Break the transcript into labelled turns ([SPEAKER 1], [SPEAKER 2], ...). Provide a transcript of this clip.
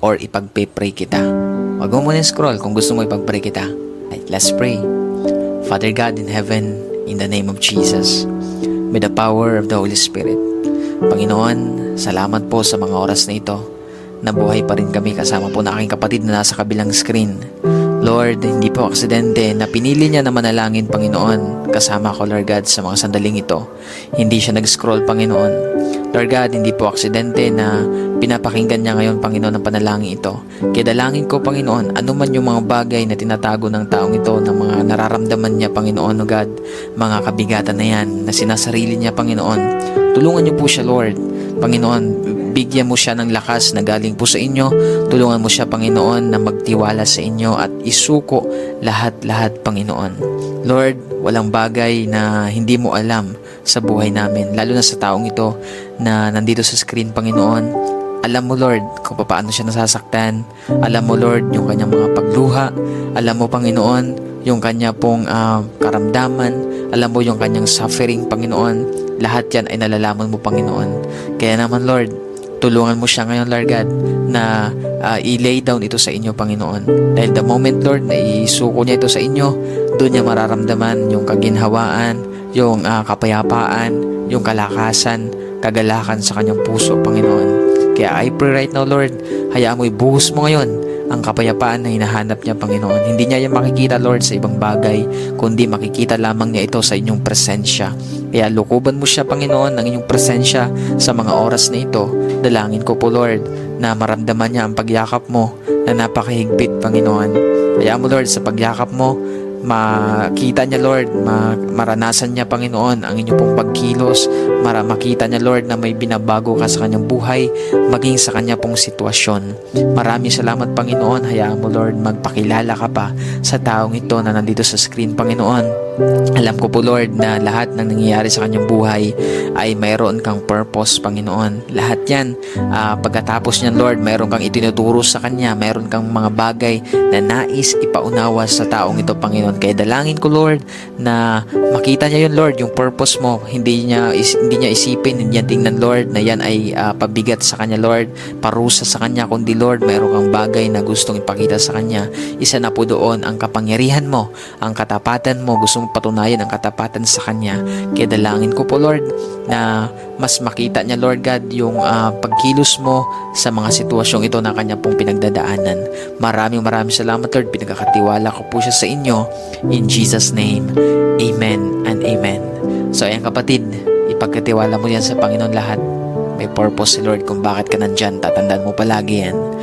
[SPEAKER 1] or ipagpe-pray kita. Wag mo muna scroll kung gusto mo ipag-pray kita. Right, let's pray. Father God in heaven, in the name of Jesus, with the power of the Holy Spirit, Panginoon, salamat po sa mga oras na ito. Nabuhay pa rin kami kasama po na aking kapatid na nasa kabilang screen. Lord, hindi po aksidente na pinili niya na manalangin, Panginoon, kasama ko, Lord God, sa mga sandaling ito. Hindi siya nag-scroll, Panginoon. Lord God, hindi po aksidente na pinapakinggan niya ngayon, Panginoon, ang panalangin ito. Kaya dalangin ko, Panginoon, anuman yung mga bagay na tinatago ng taong ito, ng mga nararamdaman niya, Panginoon, O God, mga kabigatan na yan, na sinasarili niya, Panginoon. Tulungan niyo po siya, Lord. Panginoon, bigyan mo siya ng lakas na galing po sa inyo. Tulungan mo siya, Panginoon, na magtiwala sa inyo at isuko lahat-lahat, Panginoon. Lord, walang bagay na hindi mo alam sa buhay namin, lalo na sa taong ito na nandito sa screen, Panginoon. Alam mo, Lord, kung paano siya nasasaktan. Alam mo, Lord, yung kanyang mga pagluha. Alam mo, Panginoon, yung kanya pong karamdaman. Alam mo yung kanyang suffering, Panginoon. Lahat yan ay nalalaman mo, Panginoon. Kaya naman, Lord, tulungan mo siya ngayon, Lord God, na i-lay down ito sa inyo, Panginoon. Dahil the moment, Lord, na isuko niya ito sa inyo, doon niya mararamdaman yung kaginhawaan, yung kapayapaan, yung kalakasan, kagalakan sa kanyang puso, Panginoon. Kaya I pray right now, Lord, hayaan mo ibuhos mo ngayon ang kapayapaan na hinahanap niya, Panginoon. Hindi niya yan makikita, Lord, sa ibang bagay, kundi makikita lamang niya ito sa inyong presensya. Kaya lukuban mo siya, Panginoon, ng inyong presensya sa mga oras na ito. Dalangin ko po, Lord, na maramdaman niya ang pagyakap mo na napakahigpit, Panginoon. Hayaan mo, Lord, sa pagyakap mo, makita niya, Lord, maranasan niya, Panginoon, ang inyong pong pagkilos, makita niya, Lord, na may binabago ka sa kanyang buhay, maging sa kanya pong sitwasyon. Maraming salamat, Panginoon. Hayaan mo, Lord, magpakilala ka pa sa taong ito na nandito sa screen, Panginoon. Alam ko po, Lord, na lahat ng nangyayari sa kanyang buhay ay mayroon kang purpose, Panginoon. Lahat yan, pagkatapos niyan, Lord, mayroon kang itinuturo sa kanya, mayroon kang mga bagay na nais ipaunawa sa taong ito, Panginoon. Kaya dalangin ko, Lord, na makita niya yun, Lord, yung purpose mo. Hindi niya isipin, hindi niya tingnan, Lord, na yan ay pabigat sa kanya, Lord, parusa sa kanya, kundi, Lord, mayroon kang bagay na gustong ipakita sa kanya. Isa na po doon ang kapangyarihan mo, ang katapatan mo, gustong patunayan ang katapatan sa kanya. Kaya dalangin ko po, Lord, na mas makita niya, Lord God, yung pagkilos mo sa mga sitwasyong ito na kanya pong pinagdadaanan. Maraming salamat, Lord. Pinagkakatiwala ko po siya sa inyo. In Jesus' name, Amen and Amen. So ayan, kapatid, ipagkatiwala mo yan sa Panginoon lahat. May purpose si Lord kung bakit ka nandyan. Tatandaan mo palagi yan.